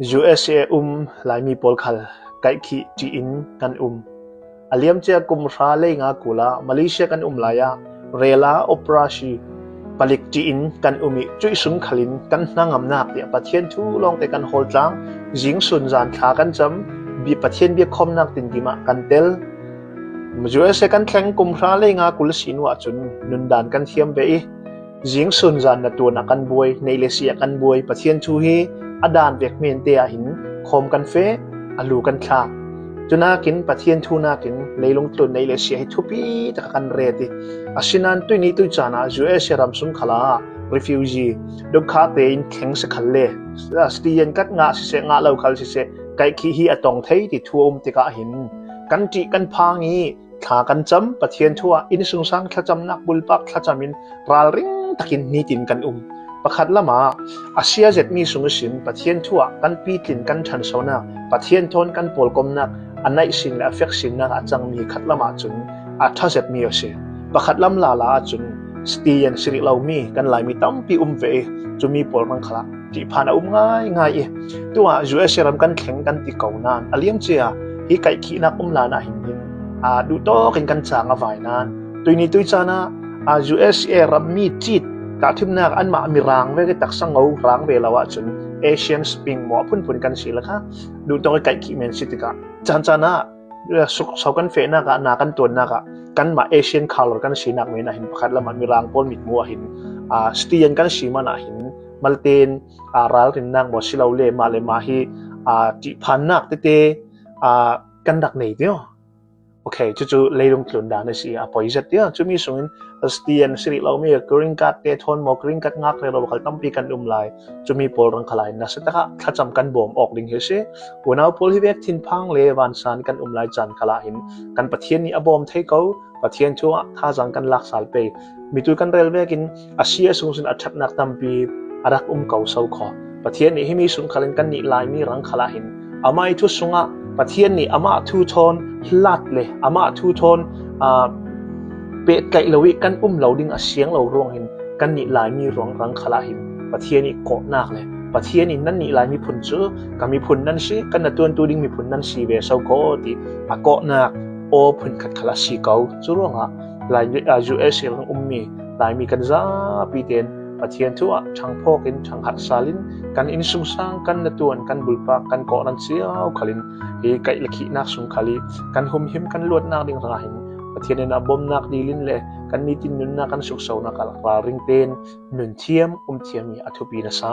USA หลายมีปอลคัลไกขีจีอินกันอาเลียมเจกุมราเลงากุลามาเลเซียกันลายาเรลาโอปราชีปลิกจีอินกันมิจุยสุนขลินกันนางอำนาจเนี่ยประเทศทูลองแต่กันโฮลจังจิงสุนจานขากันจำบีประเทศเบียคอมนักตินดิมากันเตลUSA กันแข่งกุมราเลงากุลสินว่าจุนนุนดานกันเทียมเบยจิงสุนจานนตัวนักกันบวยในเลเซียกันบวยประเทศทูฮีอดานเวกเมนเตียหินคมกันเฟอลูกันคลาจุนากินประเทศทูนากินเลยลงทุนในเลเซียให้ทุปีตะกันเรติอาชินันตุนี้ตุจานะ US รัมซุนขลา refugee ดงคาเตอินแข็งสักขันเลสตียนกัดงาสิเสงาเหล่าคัลสิเสไกขีฮีอตองไทยติทัวติกะหินกันจิกันพางีขากันจำประเทศทัวอินสุงสังขจำนักบุลปักขจำมินราลริงตะกินนิตินกันประคัดละมาอาเซียเจ็ดมีสุงสินประเทศทัวกันปีตินกันชันโซนาประเทศทนกันปอลกมนักอันไหนสิ่งและเอฟเฟกต์สิ่งนักอาจังมีขัดละมาจุนอาทัศเจ็ดมีเสียประคัดลำลาจุนสตียันสิริเหล่ามีกันหลายมีตั้มปีเวจุมีปอลรังขละที่ผ่านง่ายตัว US รำกันแข่งกันติเก่านานอาเลียมเจียฮีไก่ขี้นักลานะหินดูโตกันจางอภัยนานตัวนี้ตัวจานะ US รำมีจิตกะทิมนักอันมามีรางเวกตักสังเอารางเวลาวะจุนเอเชียนสปริงหมอพุ่นกันสิละค่ะดูตัวไก่ขี้เมนสิติกะจานะสุกเสากันเฟนักนากันตัวนักกันมาเอเชียนคัลกันสินักเมนะหินประคัดละมันมีรางปนมิดมัวหินสตียันกันสิมานะหินมัลเตนราลรินนางบ่สิลาวเลมาเลมาฮีจิพันนักเตกันดักไหนเดียวโอเคจู่ๆเลยลงทุนดานสิปอยจัดเดียวจู่มีส่งสตียันสิริเรามีกริงกัดเตทอนมอกริงกัดงักเลยเราบอกตั้มปีกันลายจู่มีปอลรังขลายนะสุดท้ายถ้าจำกันบ่มออกลิงเฮเช่หัวหน้าปอลที่เวกทินพังเลวันสานกันลายจันขลาหินกันประเทศนี้อบอมไทยเขาประเทศชัวท่าจังกันลักสาลไปมีตัวกันเรลเวกินอาเซียสูงสุดอัจฉรินักตั้มปีอารักเก่าเสาขอประเทศนี้ให้มีสุนขลินกันนิลายมีรังขลาหินอามาทุสุงะประเทศนี้อามาทูทอนลัดเลยอามาทูทอนเปะไก่ลวิกันเหล่าดิ่งเสียงเหล่าร้องเห็นกันนิลายมีร้องรังขลาหินประเทศนี้เกาะนักเลยประเทศนี้นั่นนิลายมีผลเจอกับมีผลนั่นสิกันตัวดิ่งมีผลนั่นสิเวเสาโกติเกาะนักโอผลขัดขลาสีเก่าจุร้องลายUS รังมีลายมีกันซาปีเดนประเทศทั่วช่างพ่อกินช่างหัดซาลินกันอินสุงสังกันตัวกันบุลปากกันเกาะนันเสียวขลินไก่ละขีนักสุงขลีกันหุมหิมกันลวดนักดิ่งราหินประเทศนี้บ่มนักดีลินเลยกันนิตินนุนนักกันสุกเสานักลาริงเตนนุนเทียมเทียมมีอัฐปีนะซา